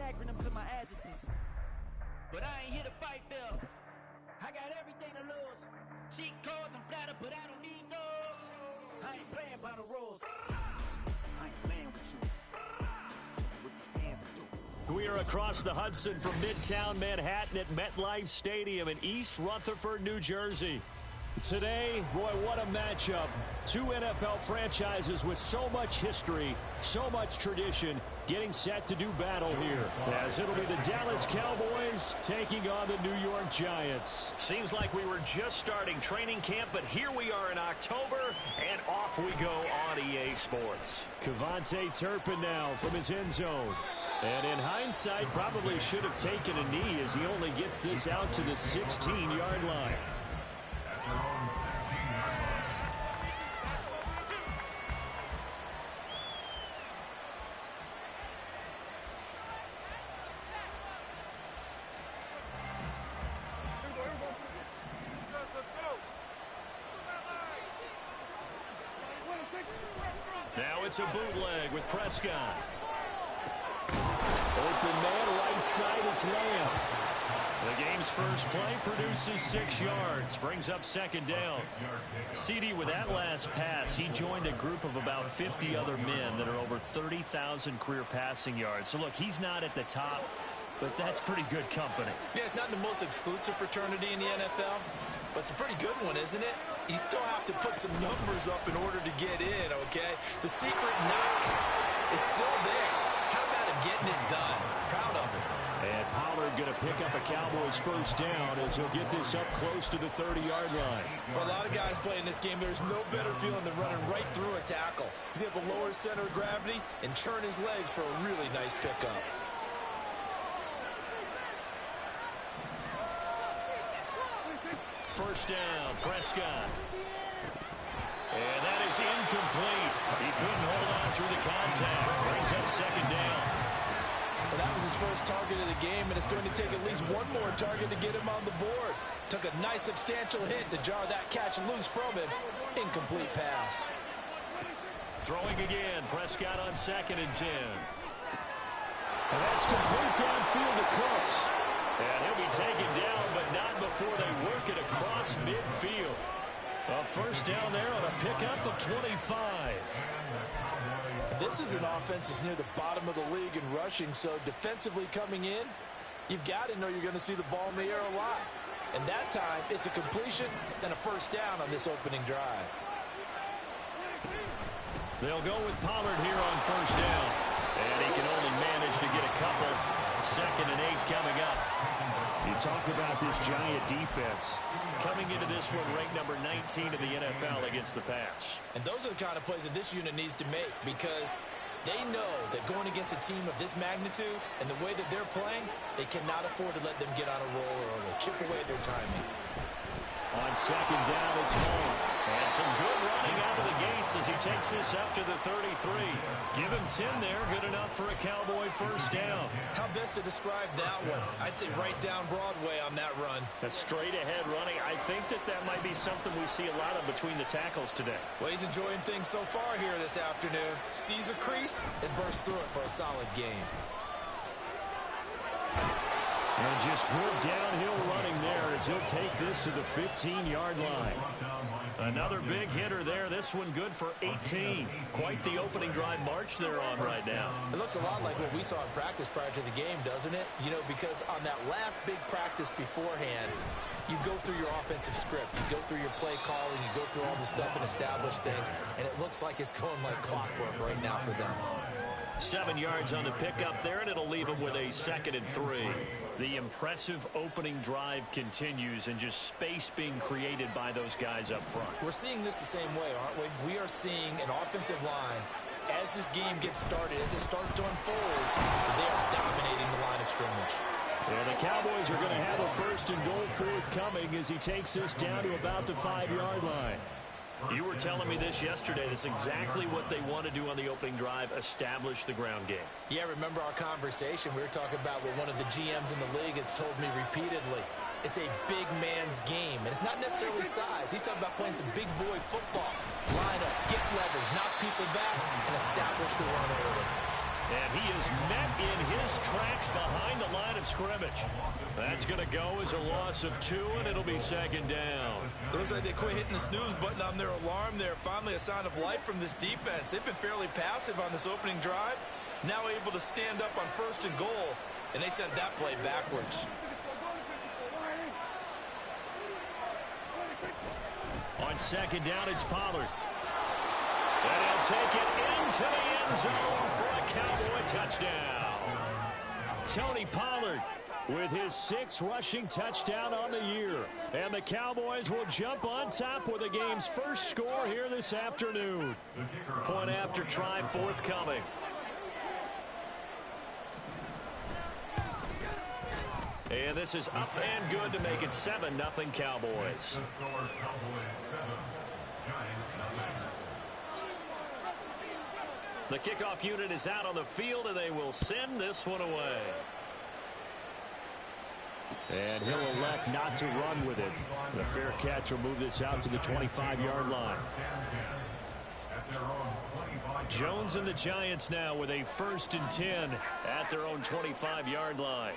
acronyms in my adjectives. But I ain't here to fight, Phil. I got everything to lose. Cheat codes and flatter, but I don't need those. I ain't playing by the rules. I ain't playing with you. Show you what these hands are doing. We are across the Hudson from Midtown Manhattan at MetLife Stadium in East Rutherford, New Jersey. Today, boy, what a matchup. Two NFL franchises with so much history, so much tradition, getting set to do battle here. As it'll be the Dallas Cowboys taking on the New York Giants. Seems like we were just starting training camp, but here we are in October, and off we go on EA Sports. Kevontae Turpin now from his end zone. And in hindsight, probably should have taken a knee as he only gets this out to the 16-yard line. Now it's a bootleg with Prescott. Open man, right side, it's Lamb. The game's first play produces 6 yards, brings up second down. CD, with that last pass, he joined a group of about 50 other men that are over 30,000 career passing yards. So, look, he's not at the top, but that's pretty good company. Yeah, it's not the most exclusive fraternity in the NFL, but it's a pretty good one, isn't it? You still have to put some numbers up in order to get in, okay? The secret knock is still there. How about him getting it done? Proud of it. And Pollard going to pick up a Cowboys first down as he'll get this up close to the 30-yard line. For a lot of guys playing this game, there's no better feeling than running right through a tackle. He's able to lower his center of gravity and churn his legs for a really nice pickup. First down, Prescott. And that is incomplete. He couldn't hold on through the contact. Brings up second down. Well, that was his first target of the game, and it's going to take at least one more target to get him on the board. Took a nice substantial hit to jar that catch loose from him. Incomplete pass. Throwing again, Prescott on 2nd and 10. And that's complete downfield to Cooks. And he'll be taken down, but not before they work it across midfield. A first down there on a pickup of 25. This is an offense that's near the bottom of the league in rushing, so defensively coming in, you've got to know you're going to see the ball in the air a lot. And that time, it's a completion and a first down on this opening drive. They'll go with Pollard here on first down. And he can only manage to get a couple. 2nd and 8 coming up. You talked about this Giant defense coming into this one ranked number 19 in the NFL against the pass. And those are the kind of plays that this unit needs to make, because they know that going against a team of this magnitude and the way that they're playing, they cannot afford to let them get on a roll or they'll chip away at their timing. On second down, it's home. And some good running out of the gates as he takes this up to the 33. Give him 10 there, good enough for a Cowboy first down. How best to describe that one? I'd say right down Broadway on that run. A straight-ahead running. I think that might be something we see a lot of between the tackles today. Well, he's enjoying things so far here this afternoon. Sees a crease and bursts through it for a solid game. And just good downhill running there as he'll take this to the 15-yard line. Another big hitter there. This one good for 18. Quite the opening drive march they're on right now. It looks a lot like what we saw in practice prior to the game, doesn't it? You know, because on that last big practice beforehand, you go through your offensive script. You go through your play calling. You go through all the stuff and establish things. And it looks like it's going like clockwork right now for them. 7 yards on the pickup there, and it'll leave them with a 2nd and 3. The impressive opening drive continues, and just space being created by those guys up front. We're seeing this the same way, aren't we? We are seeing an offensive line, as this game gets started, as it starts to unfold, they are dominating the line of scrimmage. And the Cowboys are going to have a 1st and goal forthcoming as he takes this down to about the 5-yard line. You were telling me this yesterday. That's exactly what they want to do on the opening drive, establish the ground game. Yeah, remember our conversation? We were talking about what one of the GMs in the league has told me repeatedly. It's a big man's game, and it's not necessarily size. He's talking about playing some big boy football. Line up, get leverage, knock people back, and establish the run early. And he is met in his tracks behind the line of scrimmage. That's going to go as a loss of 2, and it'll be second down. It looks like they quit hitting the snooze button on their alarm there. Finally a sign of life from this defense. They've been fairly passive on this opening drive. Now able to stand up on 1st and goal, and they sent that play backwards. On second down, it's Pollard. And he'll take it into the end zone for a Cowboy touchdown. Tony Pollard with his 6th rushing touchdown on the year. And the Cowboys will jump on top with the game's first score here this afternoon. Point after try forthcoming. And this is up and good to make it 7-0 Cowboys. The kickoff unit is out on the field, and they will send this one away. And he'll elect not to run with it. The fair catch will move this out to the 25-yard line. Jones and the Giants now with a 1st and 10 at their own 25-yard line.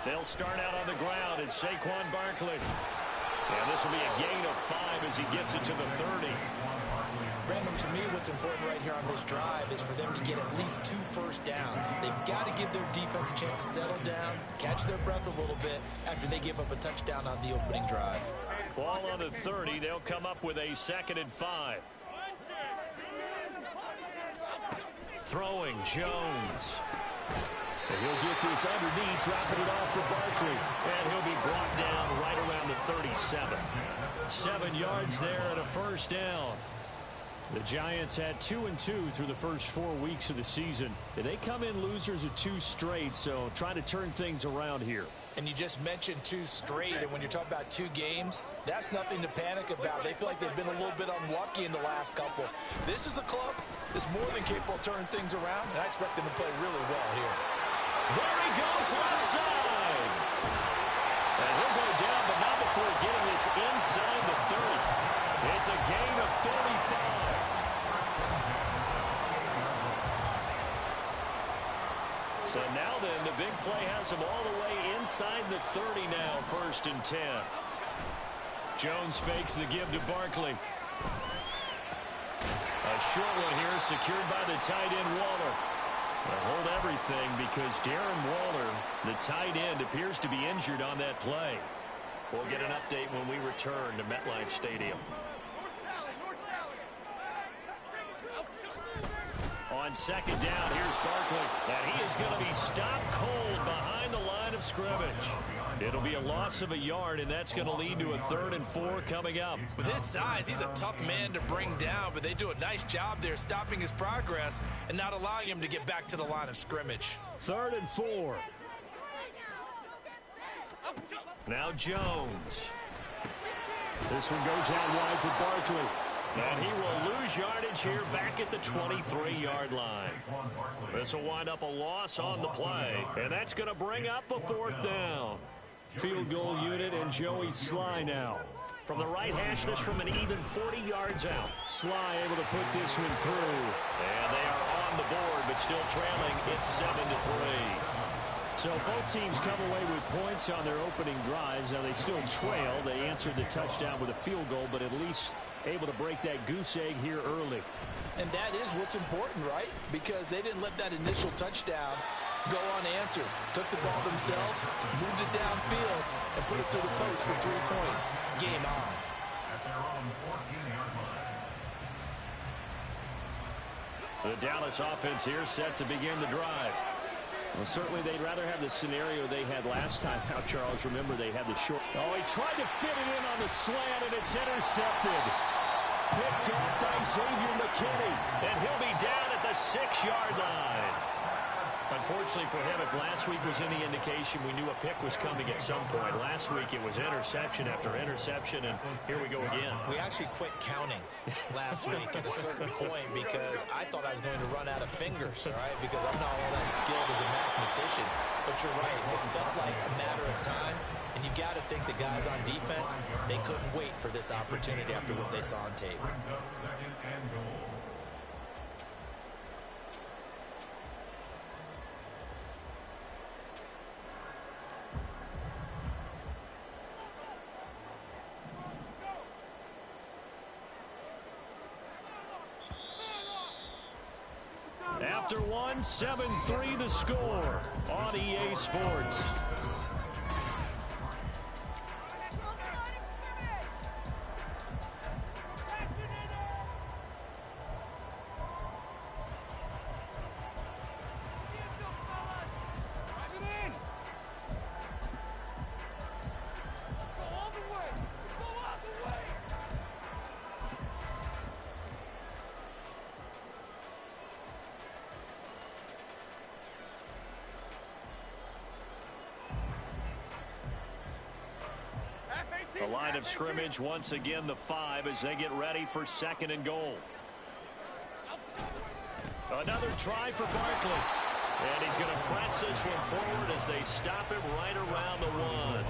They'll start out on the ground. It's Saquon Barkley. And this will be a gain of 5 as he gets it to the 30. Brandon, to me, what's important right here on this drive is for them to get at least 2 first downs. They've got to give their defense a chance to settle down, catch their breath a little bit after they give up a touchdown on the opening drive. Ball on the 30. They'll come up with a 2nd and 5. Throwing Jones. And he'll get this underneath, dropping it off for Barkley. And he'll be brought down right around the 37. 7 yards there and a 1st down. The Giants had 2-2 through the first 4 weeks of the season. They come in losers of 2 straight, so trying to turn things around here. And you just mentioned 2 straight, and when you're talking about 2 games, that's nothing to panic about. They feel like they've been a little bit unlucky in the last couple. This is a club that's more than capable of turning things around, and I expect them to play really well here. There he goes, left side. And he'll go down, but not before getting this inside the 30. It's a gain of 35. So now then, the big play has him all the way inside the 30 now, 1st and 10. Jones fakes the give to Barkley. A short one here secured by the tight end Waller. They'll hold everything because Darren Waller, the tight end, appears to be injured on that play. We'll get an update when we return to MetLife Stadium. On second down, here's Barkley. And he is going to be stopped cold behind the line of scrimmage. It'll be a loss of a yard, and that's going to lead to a 3rd and 4 coming up. With his size, he's a tough man to bring down, but they do a nice job there stopping his progress and not allowing him to get back to the line of scrimmage. 3rd and 4. Now Jones. This one goes out wide for Barkley. And he will lose yardage here back at the 23-yard line. This will wind up a loss on the play, and that's going to bring up a 4th down. Field goal unit and Joey Sly now. From the right hash, this from an even 40 yards out. Sly able to put this one through. And they are on the board, but still trailing. It's 7-3. So both teams come away with points on their opening drives. Now they still trail. They answered the touchdown with a field goal, but at least able to break that goose egg here early. And that is what's important, right? Because they didn't let that initial touchdown go unanswered. Took the ball themselves, moved it downfield, and put it through the post for 3 points. Game on. The Dallas offense here set to begin the drive. Well, certainly they'd rather have the scenario they had last time out, Charles. Remember, they had the short. Oh, he tried to fit it in on the slant, and it's intercepted. Picked off by Xavier McKinney, and he'll be down at the 6-yard line. Unfortunately for him, if last week was any indication, we knew a pick was coming at some point. Last week it was interception after interception, and here we go again. We actually quit counting last week at a certain point because I thought I was going to run out of fingers, all right, because I'm not all that skilled as a mathematician. But you're right, it felt like a matter of time, and you got to think the guys on defense, they couldn't wait for this opportunity after what they saw on tape. After one, 7-3 the score on EA Sports. The line of scrimmage, once again, the 5 as they get ready for 2nd and goal. Another try for Barkley. And he's going to press this one forward as they stop him right around the 1.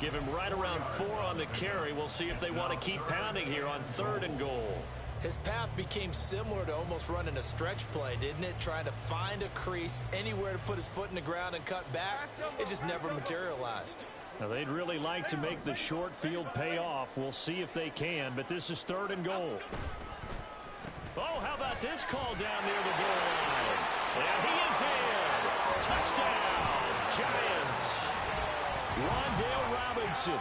Give him right around 4 on the carry. We'll see if they want to keep pounding here on 3rd and goal. His path became similar to almost running a stretch play, didn't it? Trying to find a crease, anywhere to put his foot in the ground and cut back. It just never materialized. Now, they'd really like to make the short field pay off. We'll see if they can, but this is 3rd and goal. Oh, how about this call down near the goal line? And he is in. Touchdown, Giants. Rondale Robinson,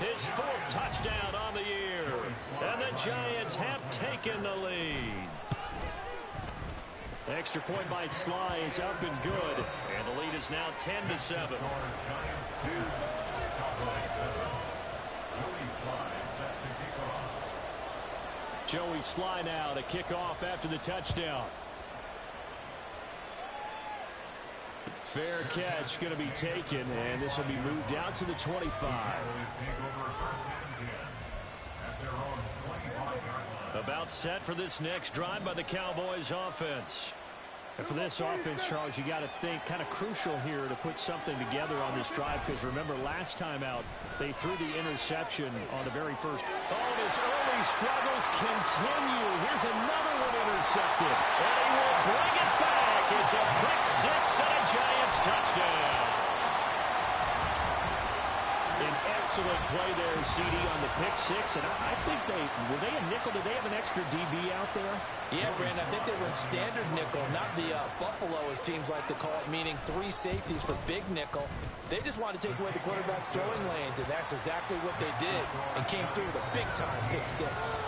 his 4th touchdown on the year. And the Giants have taken the lead. Extra point by Sly is up and good. And the lead is now 10-7. Joey Sly now to kick off after the touchdown. Fair catch going to be taken, and this will be moved out to the 25. About set for this next drive by the Cowboys offense. And for this offense, Charles, you got to think kind of crucial here to put something together on this drive, because remember last time out they threw the interception on the very first. Oh, his early struggles continue. Here's another one intercepted, and he will bring it back. It's a pick 6 and a Giants touchdown. An excellent play there, CD, on the pick 6, and I think were they a nickel? Did they have an extra DB out there? Yeah, Brandon, I think they were in standard nickel, not the Buffalo, as teams like to call it, meaning 3 safeties for big nickel. They just wanted to take away the quarterback's throwing lanes, and that's exactly what they did, and came through with a big-time pick 6.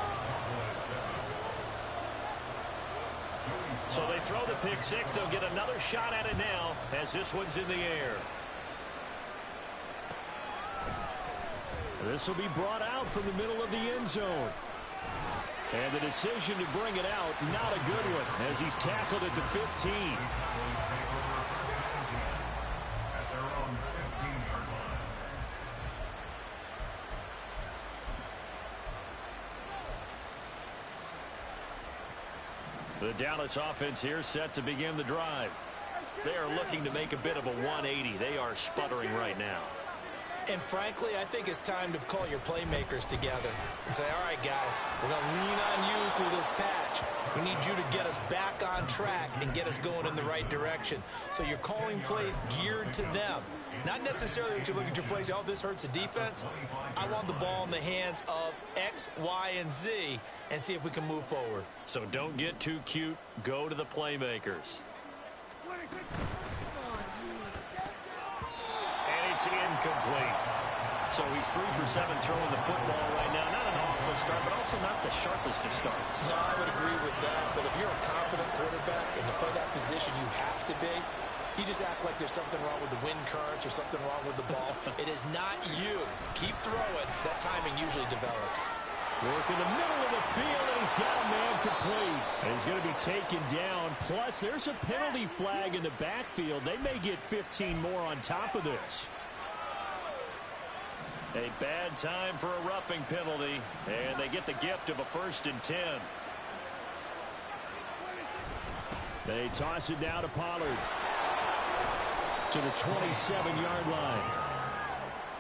So they throw the pick 6. They'll get another shot at it now as this one's in the air. This will be brought out from the middle of the end zone. And the decision to bring it out, not a good one, as he's tackled at the 15. The Dallas offense here set to begin the drive. They are looking to make a bit of a 180. They are sputtering right now. And frankly, I think it's time to call your playmakers together and say, all right, guys, we're going to lean on you through this patch. We need you to get us back on track and get us going in the right direction. So you're calling plays geared to them. Not necessarily that you look at your plays, oh, this hurts the defense. I want the ball in the hands of X, Y, and Z and see if we can move forward. So don't get too cute. Go to the playmakers. It's incomplete. So he's 3 for 7 throwing the football right now. Not an awful start, but also not the sharpest of starts. No, I would agree with that. But if you're a confident quarterback and to play that position you have to be, you just act like there's something wrong with the wind currents or something wrong with the ball. It is not you. Keep throwing. That timing usually develops. Work in the middle of the field, and he's got a man complete. And he's going to be taken down. Plus, there's a penalty flag in the backfield. They may get 15 more on top of this. A bad time for a roughing penalty, and they get the gift of a 1st and 10. They toss it down to Pollard to the 27-yard line.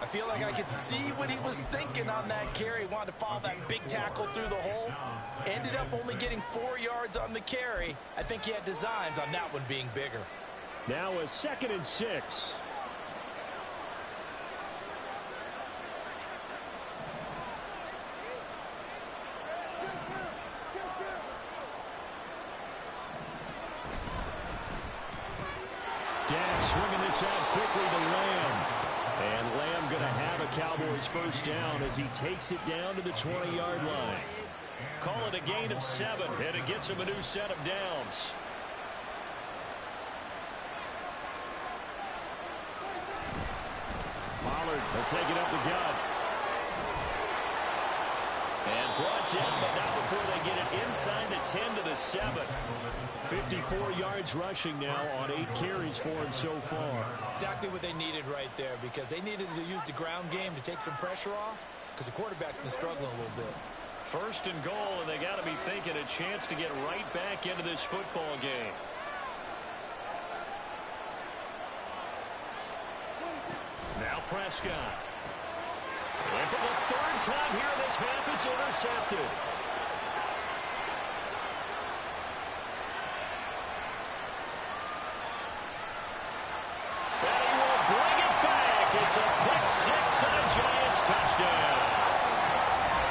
I feel like I could see what he was thinking on that carry. He wanted to follow that big tackle through the hole. Ended up only getting 4 yards on the carry. I think he had designs on that one being bigger. Now a 2nd and 6. Dak swinging this out quickly to Lamb. And Lamb going to have a Cowboys first down as he takes it down to the 20-yard line. Call it a gain of 7, and it gets him a new set of downs. Pollard will take it up the gut. And brought down, but not before they get it inside the 10 to the 7. 54 yards rushing now on 8 carries for him so far. Exactly what they needed right there, because they needed to use the ground game to take some pressure off, because the quarterback's been struggling a little bit. First and goal, and they got to be thinking a chance to get right back into this football game. Now Prescott. And for the 3rd time here in this half, it's intercepted. And he will bring it back. It's a pick 6 and a Giants touchdown.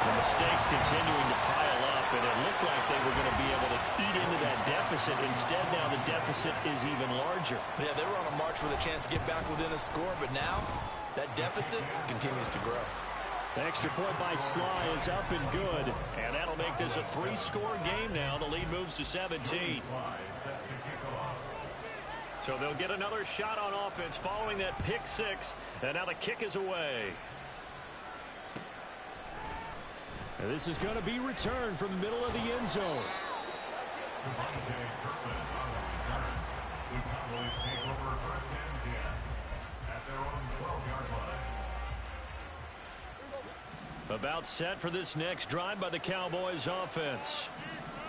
The mistakes continuing to pile up, and it looked like they were going to be able to eat into that deficit. Instead, now the deficit is even larger. Yeah, they were on a march with a chance to get back within a score, but now that deficit continues to grow. The extra point by Sly is up and good, and that'll make this a 3-score game now. The lead moves to 17. So they'll get another shot on offense following that pick 6, and now the kick is away. And this is going to be returned from the middle of the end zone. About set for this next drive by the Cowboys offense.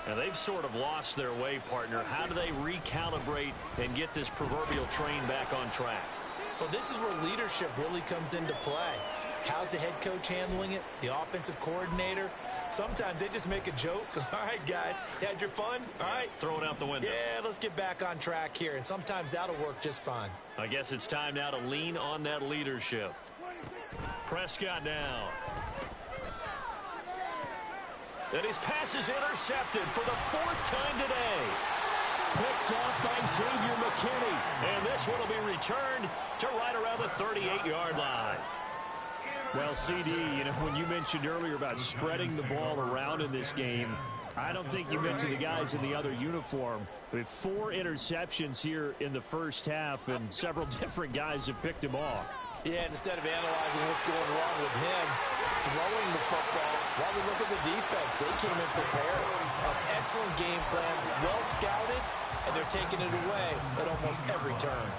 And they've sort of lost their way, partner. How do they recalibrate and get this proverbial train back on track? Well, this is where leadership really comes into play. How's the head coach handling it? The offensive coordinator? Sometimes they just make a joke. All right, guys, you had your fun? All right. Throw it out the window. Yeah, let's get back on track here. And sometimes that'll work just fine. I guess it's time now to lean on that leadership. Prescott now. And his pass is intercepted for the 4th time today. Picked off by Xavier McKinney. And this one will be returned to right around the 38-yard line. Well, CD, you know, when you mentioned earlier about spreading the ball around in this game, I don't think you mentioned the guys in the other uniform. With 4 interceptions here in the first half, and several different guys have picked him off. Yeah, and instead of analyzing what's going wrong with him, throwing the football, while we look at the defense, they came in prepared. An excellent game plan, well scouted, and they're taking it away at almost every turn.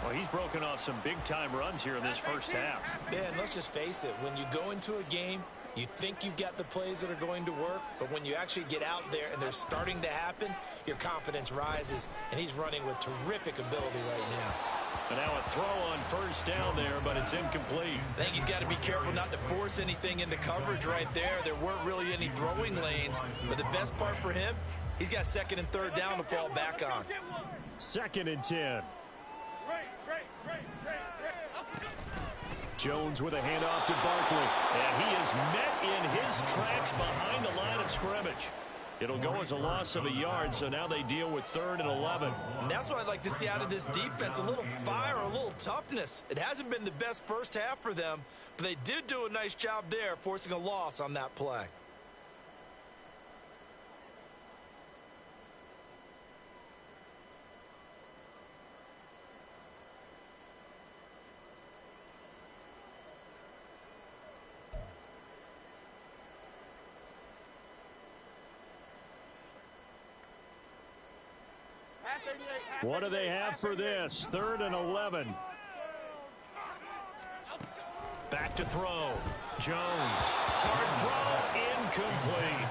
Well, he's broken off some big-time runs here in this first half. Yeah, and let's just face it. When you go into a game, you think you've got the plays that are going to work, but when you actually get out there and they're starting to happen, your confidence rises, and he's running with terrific ability right now. And now a throw on first down there, but it's incomplete. I think he's got to be careful not to force anything into coverage right there. There weren't really any throwing lanes, but the best part for him, he's got 2nd and 3rd down to fall back on. 2nd and 10. Jones with a handoff to Barkley, and he is met in his tracks behind the line of scrimmage. It'll go as a loss of a yard, so now they deal with 3rd and 11. And that's what I'd like to see out of this defense, a little fire, a little toughness. It hasn't been the best first half for them, but they did do a nice job there, forcing a loss on that play. What do they have for this? 3rd and 11. Back to throw. Jones. Hard throw. Incomplete.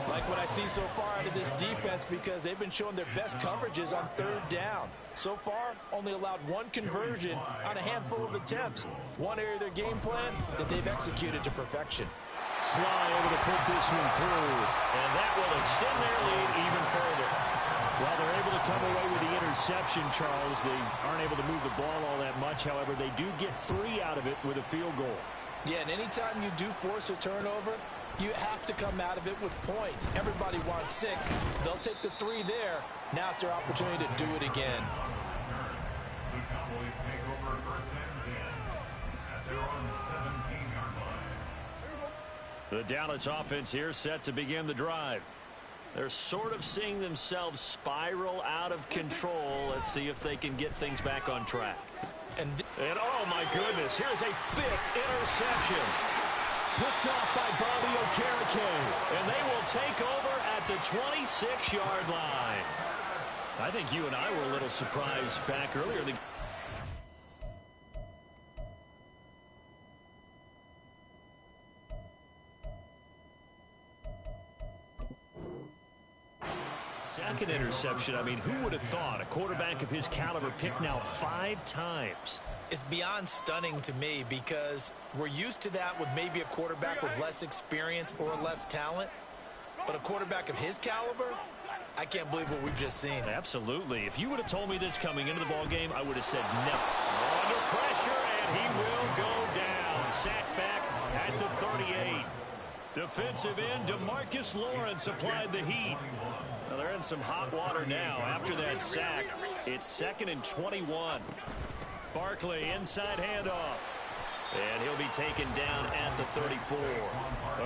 Like what I see so far out of this defense, because they've been showing their best coverages on 3rd down. So far, only allowed 1 conversion on a handful of attempts. One area of their game plan that they've executed to perfection. Sly able to put this one through, and that will extend their lead even further. While they're able to come away with the interception, Charles, they aren't able to move the ball all that much. However, they do get 3 out of it with a field goal. Yeah, and anytime you do force a turnover, you have to come out of it with points. Everybody wants 6. They'll take the 3 there. Now it's their opportunity to do it again. Cowboys take over first and 10 at their own 17-yard line. The Dallas offense here set to begin the drive. They're sort of seeing themselves spiral out of control. Let's see if they can get things back on track. And oh my goodness, here's a 5th interception. Picked off by Bobby Okereke. And they will take over at the 26-yard line. I think you and I were a little surprised back earlier. Second interception. I mean, who would have thought a quarterback of his caliber picked now 5 times? It's beyond stunning to me because we're used to that with maybe a quarterback with less experience or less talent. But a quarterback of his caliber, I can't believe what we've just seen. Absolutely. If you would have told me this coming into the ballgame, I would have said no. Under pressure, and he will go down. Sacked back at the 38. Defensive end DeMarcus Lawrence applied the heat. Well, they're in some hot water now after that sack. It's 2nd and 21. Barkley inside handoff. And he'll be taken down at the 34.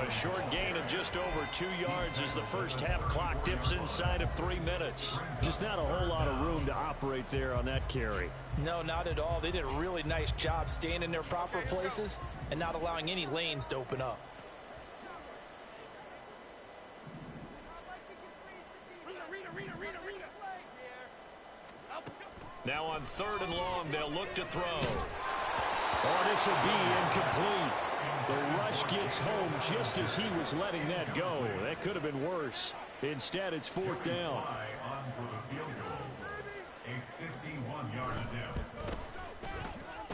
A short gain of just over 2 yards as the first half clock dips inside of 3 minutes. Just not a whole lot of room to operate there on that carry. No, not at all. They did a really nice job staying in their proper places and not allowing any lanes to open up. Now on 3rd and long, they'll look to throw. Oh, this will be incomplete. The rush gets home just as he was letting that go. That could have been worse. Instead, it's 4th down.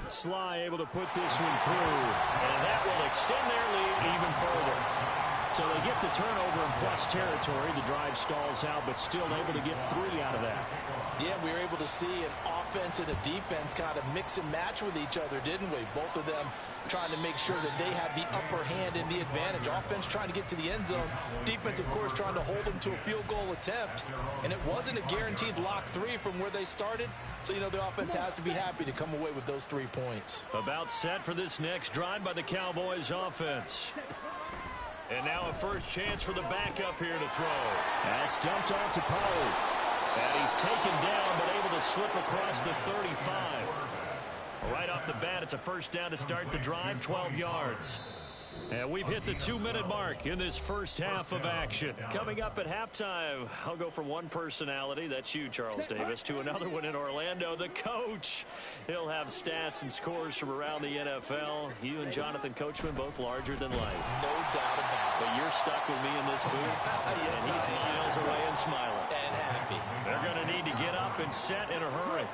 Sly able to put this one through. And that will extend their lead even further. So they get the turnover in plus territory. The drive stalls out, but still able to get 3 out of that. Yeah, we were able to see an offense and a defense kind of mix and match with each other, didn't we? Both of them trying to make sure that they had the upper hand and the advantage. Offense trying to get to the end zone. Defense, of course, trying to hold them to a field goal attempt. And it wasn't a guaranteed lock 3 from where they started. So, you know, the offense has to be happy to come away with those 3 points. About set for this next drive by the Cowboys offense. And now a first chance for the backup here to throw. That's dumped off to Poe. And he's taken down, but able to slip across the 35. Right off the bat, it's a first down to start the drive, 12 yards. And we've hit the 2-minute mark in this first half of action. Coming up at halftime, I'll go from one personality, that's you, Charles Davis, to another one in Orlando, the coach. He'll have stats and scores from around the NFL. You and Jonathan Coachman, both larger than life. No doubt about it. But you're stuck with me in this booth, Yes, and he's miles away and smiling. And happy. They're going to need to get up and set in a hurry.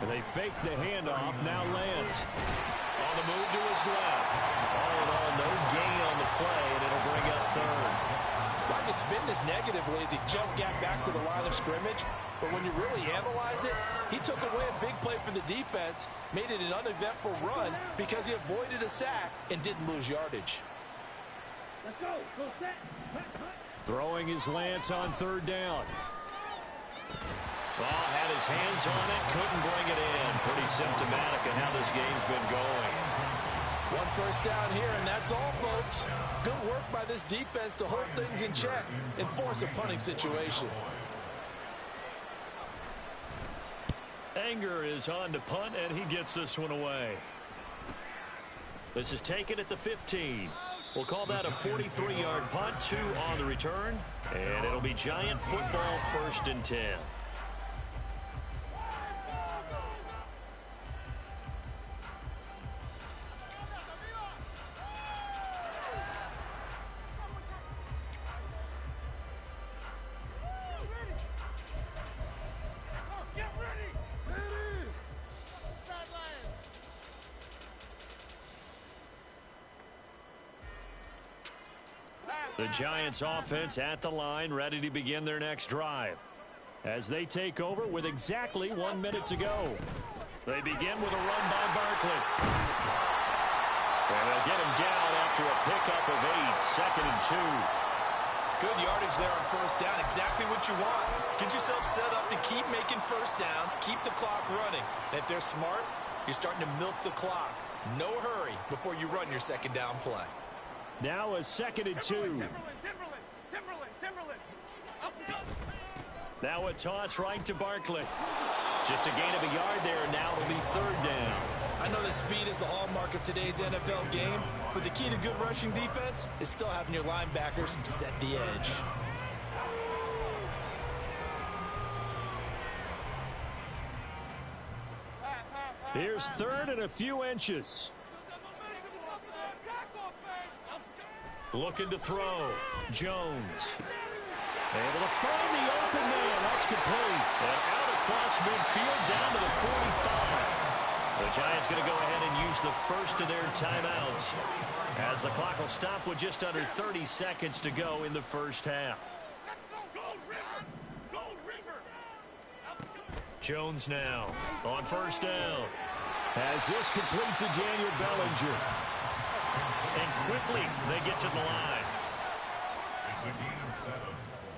And they fake the handoff. Now Lance on the move to his left. All in all, no gain on the play, and it'll bring up 3rd. Like it's been this negatively as he just got back to the line of scrimmage. But when you really analyze it, he took away a big play for the defense, made it an uneventful run because he avoided a sack and didn't lose yardage. Let's go. Go set. Throwing his Lance on 3rd down. Well, had his hands on it, couldn't bring it in. Pretty symptomatic of how this game's been going. 1 first down here, and that's all, folks. Good work by this defense to hold things in check and force a punting situation. Anger is on to punt, and he gets this one away. This is taken at the 15. We'll call that a 43-yard punt, 2 on the return, and it'll be Giant football 1st and 10. The Giants offense at the line, ready to begin their next drive. As they take over with exactly 1 minute to go. They begin with a run by Barkley. And they'll get him down after a pickup of 8, 2nd and 2. Good yardage there on first down. Exactly what you want. Get yourself set up to keep making first downs, keep the clock running. And if they're smart, you're starting to milk the clock. No hurry before you run your second down play. Now a 2nd and 2. Now a toss right to Barkley. Just a gain of a yard there, and now it'll be 3rd down. I know that speed is the hallmark of today's NFL game, but the key to good rushing defense is still having your linebackers set the edge. Here's 3rd and a few inches. Looking to throw. Jones. Able to find the open man. That's complete. And out across midfield down to the 45. The Giants going to go ahead and use the first of their timeouts, as the clock will stop with just under 30 seconds to go in the first half. Jones now on first down. As this complete to Daniel Bellinger. And quickly they get to the line. It's a gain of 7.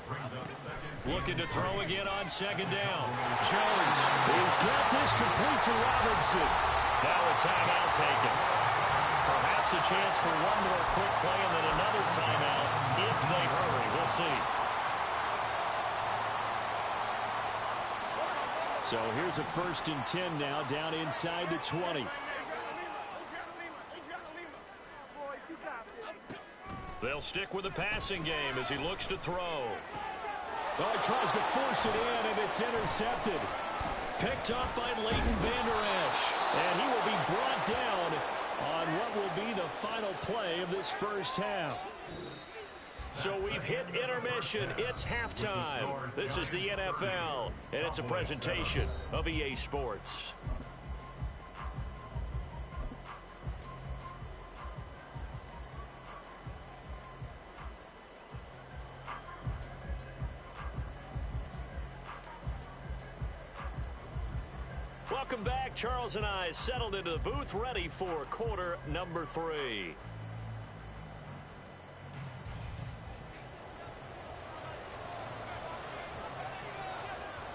Brings up 2nd. Looking to throw again on 2nd down. Jones. He's got this complete to Robinson. Now a timeout taken. Perhaps a chance for one more quick play and then another timeout if they hurry. We'll see. So here's a 1st and 10 now, down inside the 20. They'll stick with the passing game as he looks to throw. Well, he tries to force it in, and it's intercepted. Picked up by Leighton Vander Esch. And he will be brought down on what will be the final play of this first half. So we've hit intermission. It's halftime. This is the NFL, and it's a presentation of EA Sports. Welcome back. Charles and I settled into the booth, ready for quarter number 3.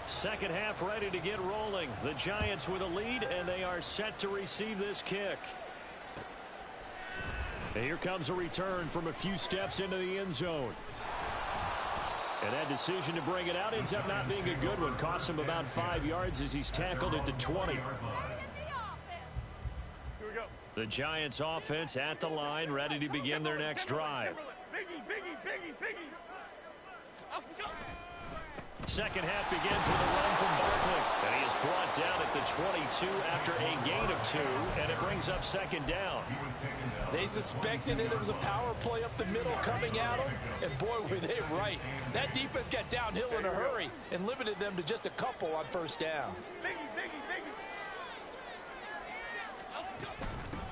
Second half ready to get rolling. The Giants with a lead, and they are set to receive this kick. And here comes a return from a few steps into the end zone. And that decision to bring it out ends up not being a good one. Costs him about 5 yards as he's tackled at the 20. The Giants offense at the line, ready to begin their next drive. Second half begins with a run from Barkley. And he is brought down at the 22 after a gain of 2, and it brings up 2nd down. They suspected it was a power play up the middle coming at them, and boy, were they right. That defense got downhill in a hurry and limited them to just a couple on first down.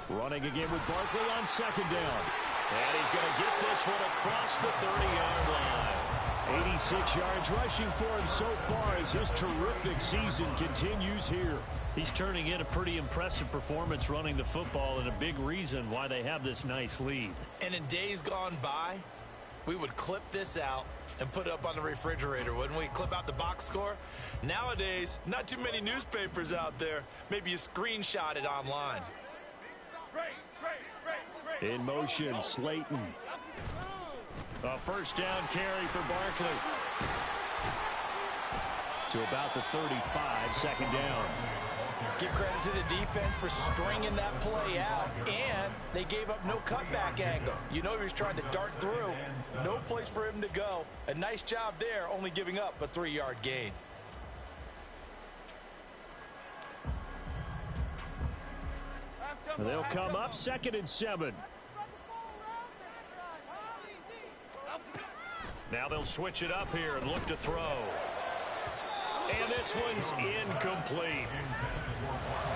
Running again with Barkley on 2nd down. And he's going to get this one across the 30-yard line. 86 yards rushing for him so far as his terrific season continues here. He's turning in a pretty impressive performance running the football, and a big reason why they have this nice lead. And in days gone by, we would clip this out and put it up on the refrigerator, wouldn't we? Clip out the box score. Nowadays, not too many newspapers out there. Maybe you screenshot it online. In motion, Slayton. A first down carry for Barkley. To about the 35, 2nd down. Give credit to the defense for stringing that play out, and they gave up no cutback angle. You know he was trying to dart through. No place for him to go. A nice job there, only giving up a 3-yard gain. They'll come up 2nd and 7. Now they'll switch it up here and look to throw. And this one's incomplete.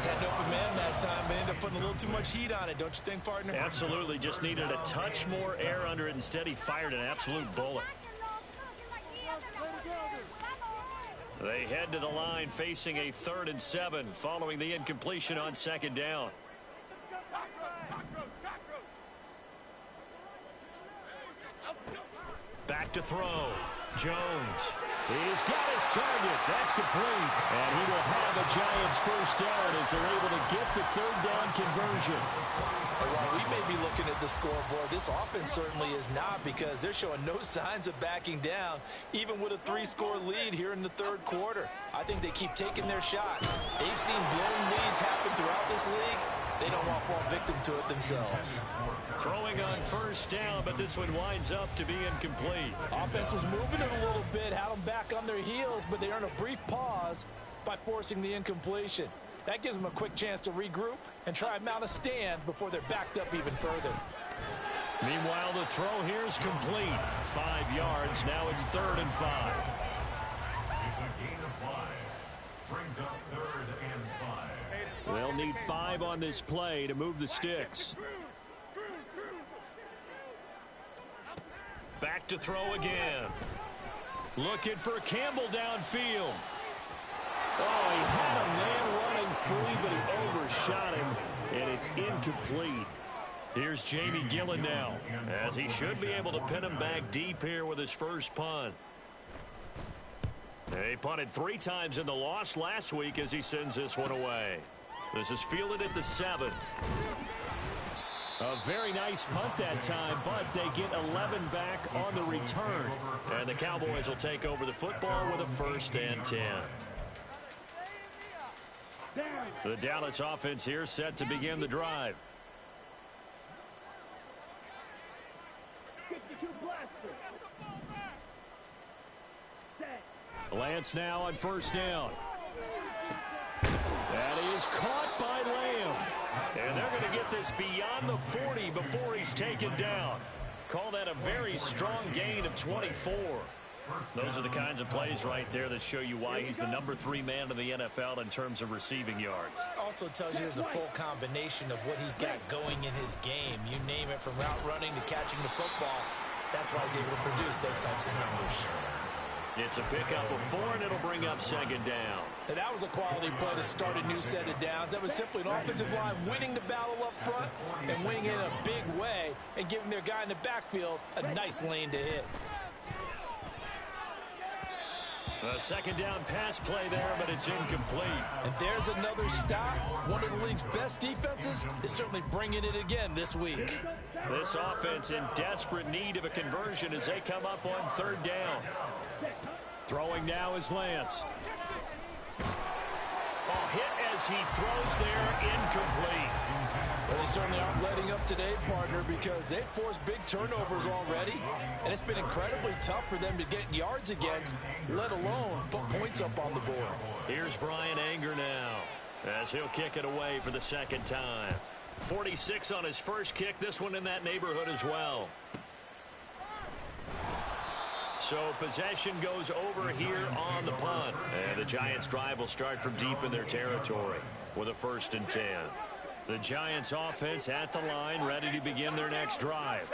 Had an open man that time, but ended up putting a little too much heat on it, don't you think, partner? Absolutely. Just needed a touch more air under it. Instead, he fired an absolute bullet. They head to the line facing a 3rd and 7 following the incompletion on 2nd down. Back to throw. Jones. He's got his target. That's complete. And he will have a Giants first down as they're able to get the third down conversion. And while we may be looking at the scoreboard, this offense certainly is not, because they're showing no signs of backing down, even with a 3-score lead here in the third quarter. I think they keep taking their shots. They've seen blown leads happen throughout this league. They don't want to fall victim to it themselves. Throwing on first down, but this one winds up to be incomplete. Offense was moving it a little bit, had them back on their heels, but they earned a brief pause by forcing the incompletion. That gives them a quick chance to regroup and try and mount a stand before they're backed up even further. Meanwhile, the throw here is complete. 5 yards. Now it's 3rd and 5. It's a gain of 5. Brings up 3rd and 5. They'll need 5 on this play to move the sticks. Back to throw again. Looking for Campbell downfield. Oh, he had a man running free, but he overshot him, and it's incomplete. Here's Jamie Gillen now, as he should be able to pin him back deep here with his first punt. He punted 3 times in the loss last week as he sends this one away. This is fielded at the 7. A very nice punt that time, but they get 11 back on the return. And the Cowboys will take over the football with a 1st and 10. The Dallas offense here set to begin the drive. Lance now on first down. That is caught by Lamb. And they're going to get this beyond the 40 before he's taken down. Call that a very strong gain of 24. Those are the kinds of plays right there that show you why he's the number 3 man in the NFL in terms of receiving yards. Also tells you there's a full combination of what he's got going in his game. You name it, from route running to catching the football. That's why he's able to produce those types of numbers. It's a pickup of 4, and it'll bring up 2nd down. And that was a quality play to start a new set of downs. That was simply an offensive line winning the battle up front and winning in a big way and giving their guy in the backfield a nice lane to hit. A 2nd down pass play there, but it's incomplete. And there's another stop. One of the league's best defenses is certainly bringing it again this week. This offense in desperate need of a conversion as they come up on 3rd down. Throwing now is Lance. Oh, hit as he throws there, incomplete. Well, they certainly aren't letting up today, partner, because they've forced big turnovers already, and it's been incredibly tough for them to get yards against, let alone put points up on the board. Here's Brian Anger now, as he'll kick it away for the 2nd time. 46 on his first kick, this one in that neighborhood as well. So possession goes over here on the punt. And the Giants' drive will start from deep in their territory with a 1st and 10. The Giants' offense at the line, ready to begin their next drive.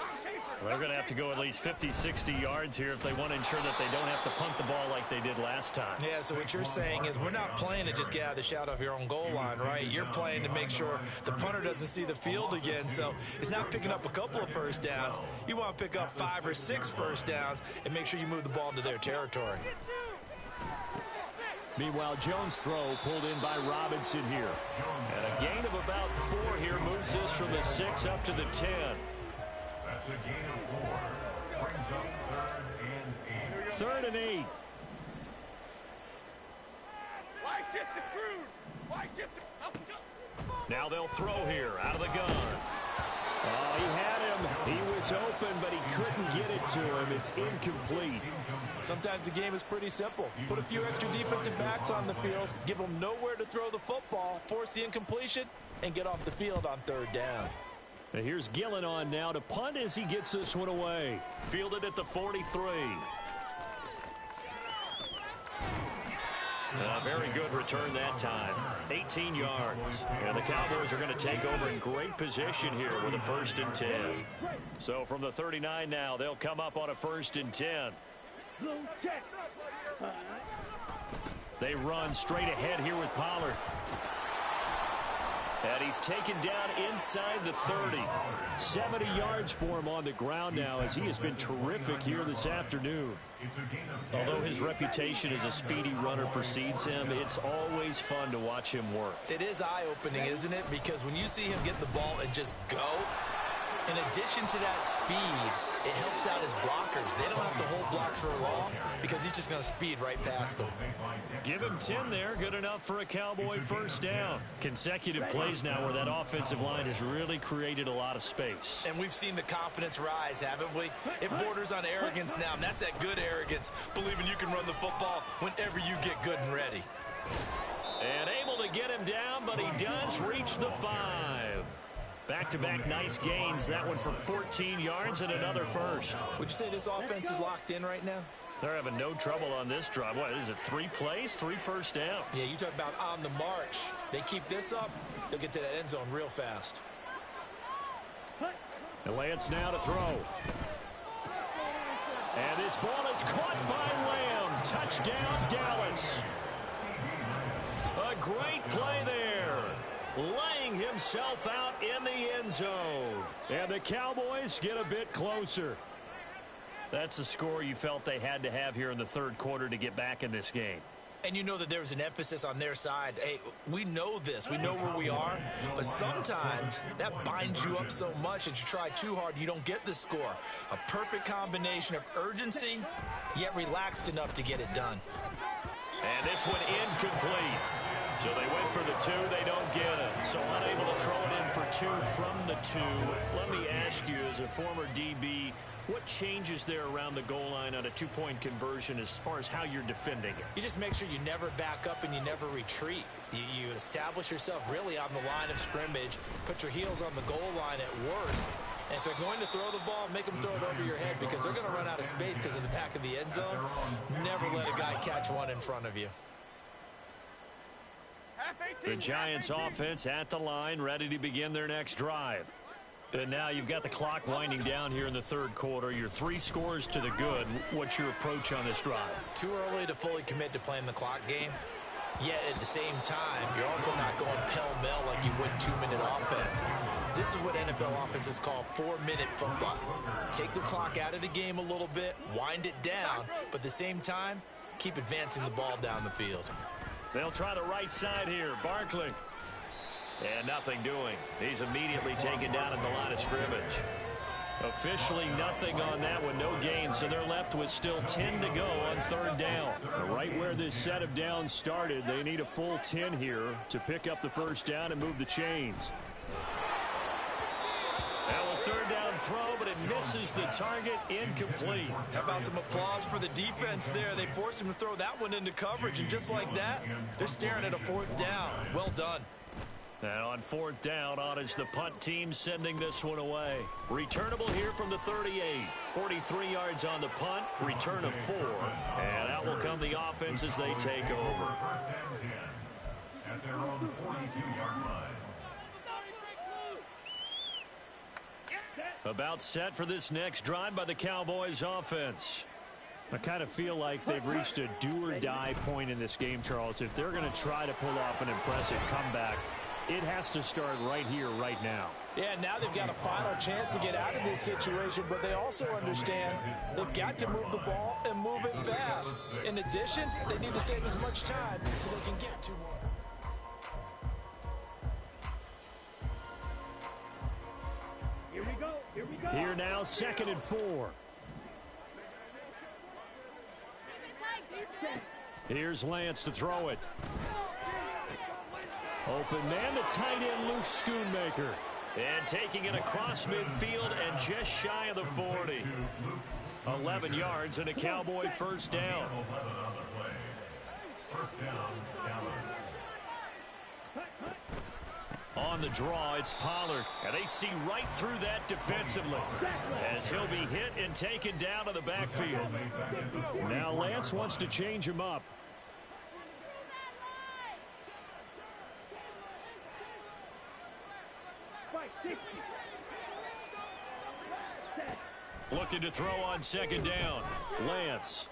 They're going to have to go at least 50, 60 yards here if they want to ensure that they don't have to punt the ball like they did last time. Yeah, so what you're saying is we're not playing to just get out of the shadow of your own goal line, right? You're playing to make sure the punter doesn't see the field again. So it's not picking up a couple of first downs. You want to pick up 5 or 6 first downs and make sure you move the ball into their territory. Meanwhile, Jones' throw pulled in by Robinson here. And a gain of about 4 here moves this from the 6 up to the 10. That's a gain of 4. Brings up 3rd and 8. 3rd and 8. Why shift to Crude? Why shift to... Now they'll throw here out of the gun. Oh, he had him. He was open, but he couldn't get it to him. It's incomplete. Sometimes the game is pretty simple. Put a few extra defensive backs on the field, give them nowhere to throw the football, force the incompletion, and get off the field on 3rd down. And here's Gillen on now to punt as he gets this one away. Fielded at the 43. A very good return that time. 18 yards. And the Cowboys are going to take over in great position here with a 1st and 10. So from the 39 now, they'll come up on a 1st and 10. They run straight ahead here with Pollard. And he's taken down inside the 30. 70 yards for him on the ground now as he has been terrific here this afternoon. Although his reputation as a speedy runner precedes him, it's always fun to watch him work. It is eye-opening, isn't it? Because when you see him get the ball and just go, in addition to that speed, it helps out his blockers. They don't have to hold blocks for long because he's just going to speed right past them. Give him 10 there. Good enough for a Cowboy first down. Consecutive plays now where that offensive line has really created a lot of space. And we've seen the confidence rise, haven't we? It borders on arrogance now, and that's that good arrogance, believing you can run the football whenever you get good and ready. And able to get him down, but he does reach the 5. Back-to-back nice gains. That one for 14 yards and another first. Would you say this offense is locked in right now? They're having no trouble on this drive. What is it, 3 plays, 3 first downs? Yeah, you talk about on the march. They keep this up, they'll get to that end zone real fast. And Lance now to throw. And this ball is caught by Lamb. Touchdown, Dallas. A great play there. Laying himself out in the end zone. And the Cowboys get a bit closer. That's a score you felt they had to have here in the third quarter to get back in this game. And you know that there was an emphasis on their side. Hey, we know this. We know where we are. But sometimes that binds you up so much that you try too hard, you don't get the score. A perfect combination of urgency, yet relaxed enough to get it done. And this one incomplete. So they went for the 2, they don't get it. So unable to throw it in for 2 from the 2. Let me ask you, as a former DB, what changes there around the goal line on a 2-point conversion as far as how you're defending it? You just make sure you never back up and you never retreat. You establish yourself really on the line of scrimmage, put your heels on the goal line at worst. And if they're going to throw the ball, make them throw it over your head because they're going to run out of space because in the back of the end zone, never let a guy catch one in front of you. The Giants offense at the line, ready to begin their next drive. And now you've got the clock winding down here in the third quarter. Your 3 scores to the good. What's your approach on this drive? Too early to fully commit to playing the clock game. Yet at the same time, you're also not going pell-mell like you would 2-minute offense. This is what NFL offenses call 4-minute football. Take the clock out of the game a little bit, wind it down, but at the same time, keep advancing the ball down the field. They'll try the right side here. Barkley. And nothing doing. He's immediately taken down at the line of scrimmage. Officially nothing on that one. No gain. So they're left with still 10 to go on third down. Right where this set of downs started, they need a full 10 here to pick up the first down and move the chains. Now a third down throw, but it misses the target. Incomplete. How about some applause for the defense there? They forced him to throw that one into coverage, and just like that, they're staring at a 4th down. Well done. And on 4th down, on is the punt team sending this one away. Returnable here from the 38. 43 yards on the punt, return of 4. And out will come the offense as they take over. First and 10 at their own 42-yard line. About set for this next drive by the Cowboys offense. I kind of feel like they've reached a do-or-die point in this game, Charles. If they're going to try to pull off an impressive comeback, it has to start right here, right now. Yeah, now they've got a final chance to get out of this situation, but they also understand they've got to move the ball and move it fast. In addition, they need to save as much time so they can get to one. Here we go. Here we go. Here now, 2nd and 4. Here's Lance to throw it. Open man, the tight end, Luke Schoonmaker. And taking it across midfield and just shy of the 40. 11 yards and a Cowboy first down. 11 on the play. First down, Dallas. On the draw, it's Pollard. And they see right through that defensively as he'll be hit and taken down to the backfield. Now Lance wants to change him up. Looking to throw on 2nd down. Lance.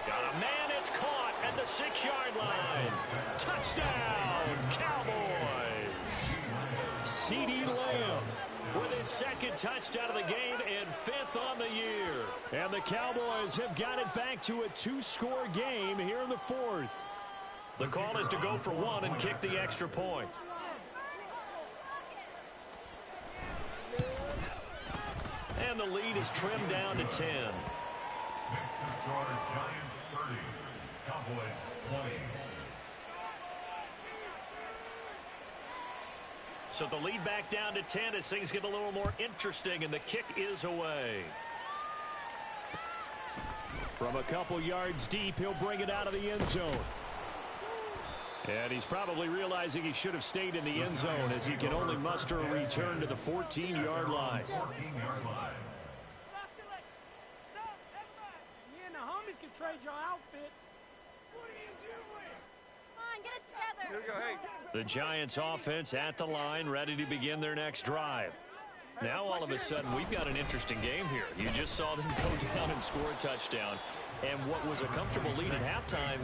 Got a man, it's caught at the 6-yard line. Touchdown, Cowboys. CeeDee Lamb with his second touchdown of the game and 5th on the year. And the Cowboys have got it back to a 2-score game here in the 4th. The call is to go for 1 and kick the extra point. And the lead is trimmed down to 10. Makes the score Giants 30, Cowboys 20. So the lead back down to 10 as things get a little more interesting, and the kick is away. From a couple yards deep, he'll bring it out of the end zone. And he's probably realizing he should have stayed in the end zone as he can only muster a return to the 14-yard line. 14-yard line. Me and the homies can trade your outfits. What are you doing? Come on, get it together. Here we go, hey. The Giants offense at the line, ready to begin their next drive. Now all of a sudden we've got an interesting game here. You just saw them go down and score a touchdown. And what was a comfortable lead at halftime,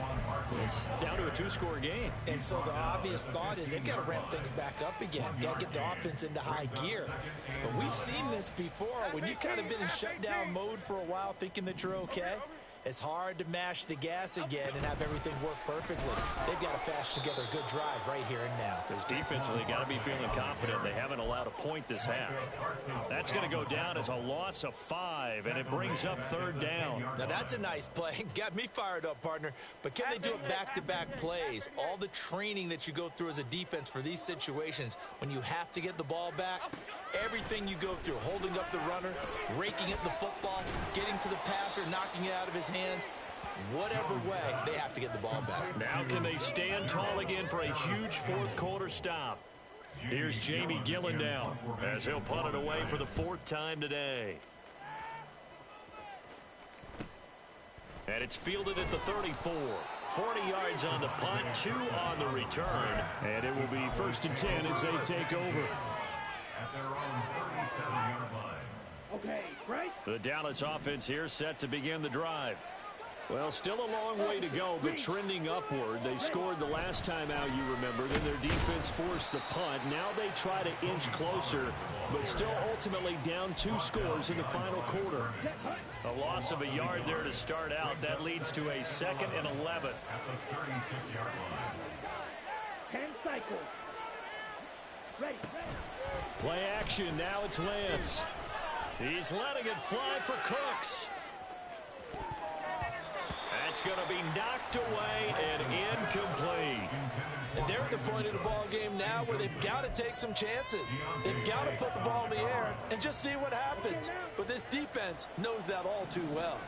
it's down to a 2-score game. And so the obvious thought is they've got to ramp things back up again. Got to get the offense into high gear. But we've seen this before. When you've kind of been in shutdown mode for a while thinking that you're okay, it's hard to mash the gas again and have everything work perfectly. They've got to fash together a good drive right here and now. Because defensively, got to be feeling confident. They haven't allowed a point this half. That's going to go down as a loss of 5, and it brings up 3rd down. Now that's a nice play. Got me fired up, partner. But can they do it back-to-back plays? All the training that you go through as a defense for these situations, when you have to get the ball back, everything you go through, holding up the runner, raking at the football, getting to the passer, knocking it out of his hands, whatever way, they have to get the ball back. Now can they stand tall again for a huge 4th-quarter stop? Here's Jamie Gillen now as he'll punt it away for the 4th time today. And it's fielded at the 34. 40 yards on the punt, 2 on the return. And it will be 1st and 10 as they take over. At their own 37-yard line. Okay, right? The Dallas offense here set to begin the drive. Well, still a long way to go, but trending upward. They scored the last time out, you remember. Then their defense forced the punt. Now they try to inch closer, but still ultimately down 2 scores in the final quarter. A loss of a yard there to start out. That leads to a 2nd and 11. At the 36-yard line. 10 cycles. Ready. Play action. Now it's Lance. He's letting it fly for Cooks. That's going to be knocked away and incomplete. And they're at the point of the ball game now where they've got to take some chances. They've got to put the ball in the air and just see what happens. But this defense knows that all too well.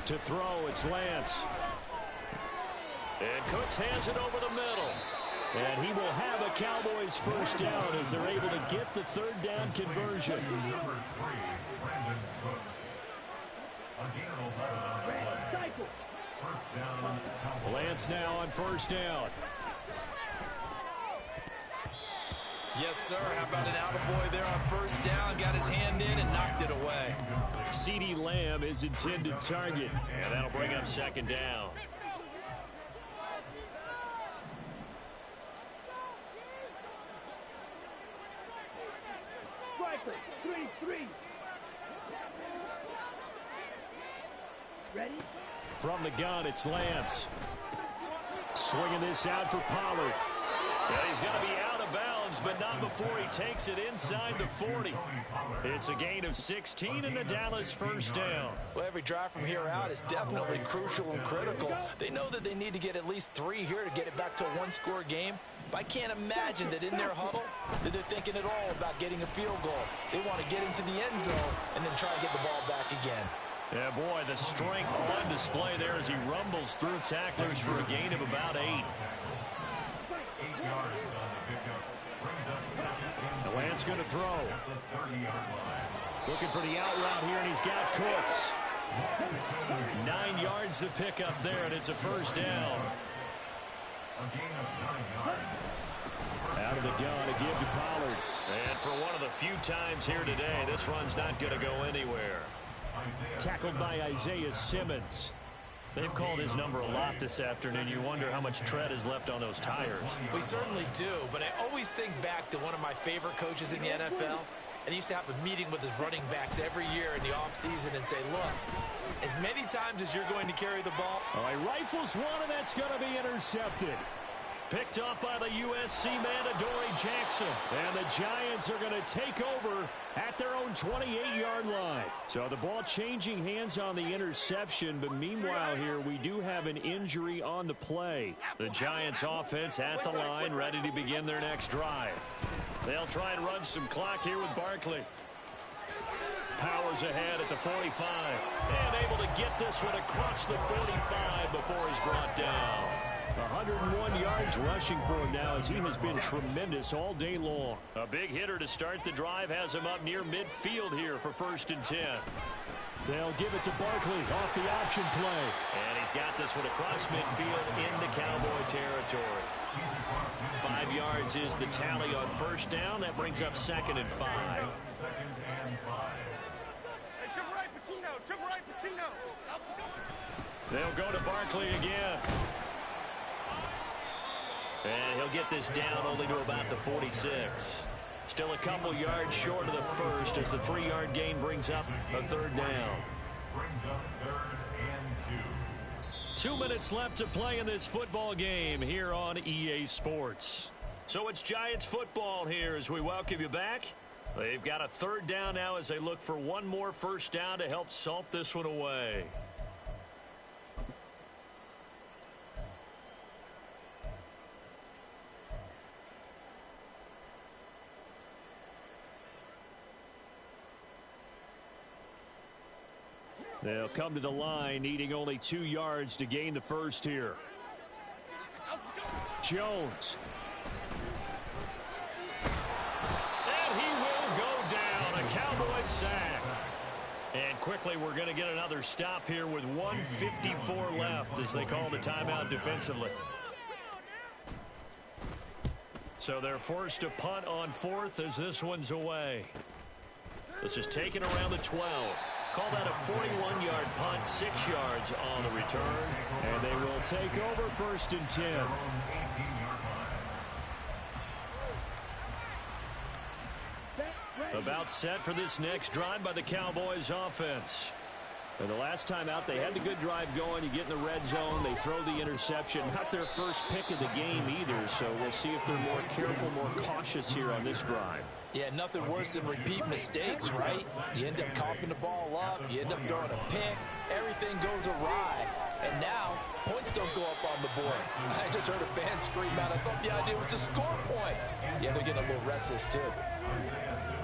To throw, it's Lance. And Cooks hands it over the middle. And he will have a Cowboys 1st down as they're able to get the 3rd down conversion. Number 3, Brandon Cooks. Again, 11 on the play. 1st down, Cowboys. Lance now on 1st down. Yes, sir. How about an attaboy there on 1st down? Got his hand in and knocked it away. CeeDee Lamb is intended target. And that'll bring up 2nd down. Striker, 3-3. Ready? From the gun, it's Lance. Swinging this out for Pollard. And he's going to be out of bounds, but not before he takes it inside the 40. It's a gain of 16 and a Dallas 1st down. Well, every drive from here out is definitely crucial and critical. They know that they need to get at least 3 here to get it back to a 1-score game. But I can't imagine that in their huddle that they're thinking at all about getting a field goal. They want to get into the end zone and then try to get the ball back again. Yeah, boy, the strength on display there as he rumbles through tacklers for a gain of about 8. 8 yards on the pickup. Brings up 2nd and Lance going to throw. at the 30-yard line. Looking for the out route here, and he's got Cooks. 9 yards to pick up there, and it's a 1st down. A gain of 9 yards. Out of the gun, a give to Pollard. And for one of the few times here today, this run's not going to go anywhere. tackled by Isaiah Simmons. They've called his number a lot this afternoon. You wonder how much tread is left on those tires. We certainly do, but I always think back to one of my favorite coaches in the NFL. And he used to have a meeting with his running backs every year in the offseason and say, look, as many times as you're going to carry the ball. All right, rifles one, and that's going to be intercepted. Picked off by the USC man, Adoree Jackson. And the Giants are going to take over at their own 28-yard line. So the ball changing hands on the interception, but meanwhile here we do have an injury on the play. The Giants offense at the line, ready to begin their next drive. They'll try and run some clock here with Barkley. Powers ahead at the 45. And able to get this one across the 45 before he's brought down. 101 yards rushing for him now as he has been tremendous all day long. A big hitter to start the drive has him up near midfield here for 1st and 10. They'll give it to Barkley off the option play. And he's got this one across midfield into Cowboy territory. 5 yards is the tally on 1st down. That brings up 2nd and 5. Hey, jump right, Patino. Jump right, Patino. They'll go to Barkley again. And he'll get this down only to about the 46. Still a couple yards short of the first as the 3-yard gain brings up a 3rd down. Brings up 3rd and 2. 2 minutes left to play in this football game here on EA Sports. So it's Giants football here as we welcome you back. They've got a 3rd down now as they look for one more 1st down to help salt this one away. They'll come to the line, needing only 2 yards to gain the 1st here. Jones. And he will go down. A Cowboy sack. And quickly, we're going to get another stop here with 1:54 left as they call the timeout defensively. So they're forced to punt on 4th as this one's away. This is taken around the 12. Call that a 41-yard punt, 6 yards on the return. And they will take over 1st and 10. About set for this next drive by the Cowboys offense. And the last time out, they had the good drive going. You get in the red zone, they throw the interception. Not their first pick of the game either, so we'll see if they're more careful, more cautious here on this drive. Yeah, nothing worse than repeat mistakes, right? You end up coughing the ball up, you end up throwing a pick, everything goes awry. And now, points don't go up on the board. I just heard a fan scream out, I thought the idea was to score points. Yeah, they're getting a little restless too.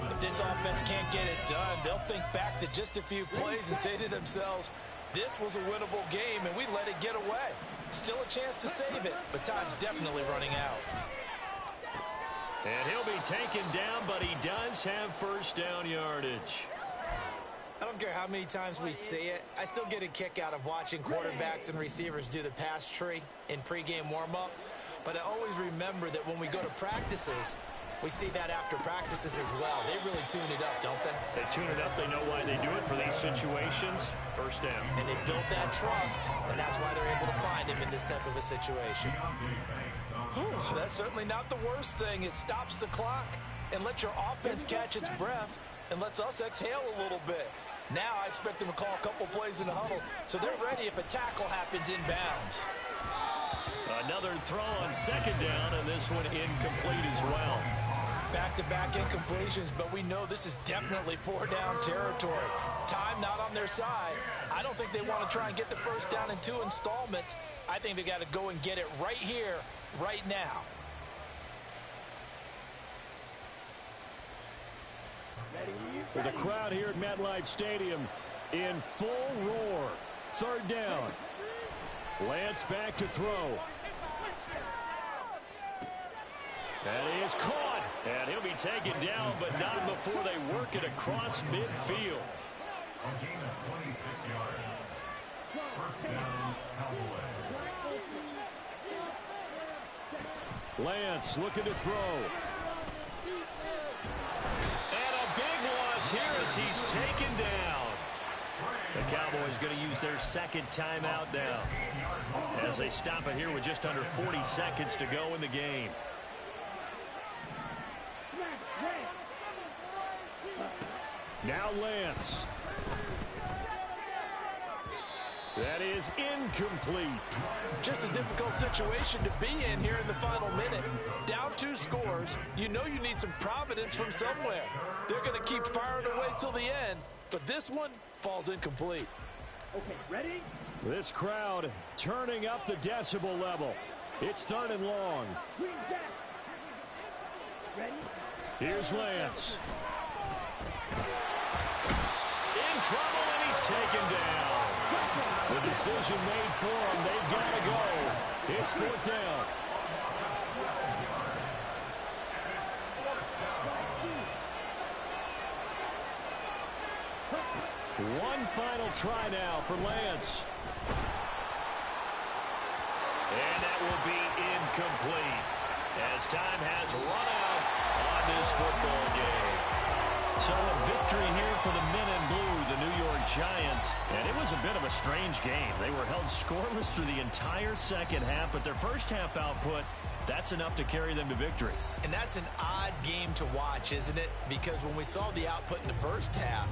If this offense can't get it done, they'll think back to just a few plays and say to themselves, this was a winnable game and we let it get away. Still a chance to save it, but time's definitely running out. And he'll be taken down, but he does have 1st down yardage. I don't care how many times we see it. I still get a kick out of watching quarterbacks and receivers do the pass tree in pregame warm-up. But I always remember that when we go to practices, we see that after practices as well. They really tune it up, don't they? They tune it up. They know why they do it for these situations. 1st down. And they build that trust, and that's why they're able to find him in this type of a situation. Whew, that's certainly not the worst thing. It stops the clock and lets your offense catch its breath and lets us exhale a little bit. Now I expect them to call a couple plays in the huddle, so they're ready if a tackle happens inbounds. Another throw on 2nd down, and this one incomplete as well. Back-to-back incompletions, but we know this is definitely 4-down territory. Time not on their side. I don't think they want to try and get the 1st down in 2 installments. I think they got to go and get it right here, right now. With the crowd here at MetLife Stadium in full roar. 3rd down. Lance back to throw. And he is caught. And he'll be taken down, but not before they work it across midfield. A gain of 26 yards. 1st down, Cowboys. Lance looking to throw. And a big loss here as he's taken down. The Cowboys going to use their second timeout now as they stop it here with just under 40 seconds to go in the game. Now Lance. That is incomplete. Just a difficult situation to be in here in the final minute. Down 2 scores. You know you need some providence from somewhere. They're going to keep firing away till the end, but this one falls incomplete. Okay, ready? This crowd turning up the decibel level. It's 3rd and long. Green back. Ready? Here's Lance. In trouble, and he's taken down. The decision made for him. They've got to go. It's 4th down. One final try now for Lance. And that will be incomplete as time has run out on this football game. So a victory here for the men in blue, the New York Giants. And it was a bit of a strange game. They were held scoreless through the entire second half, but their first half output, that's enough to carry them to victory. And that's an odd game to watch, isn't it? Because when we saw the output in the first half,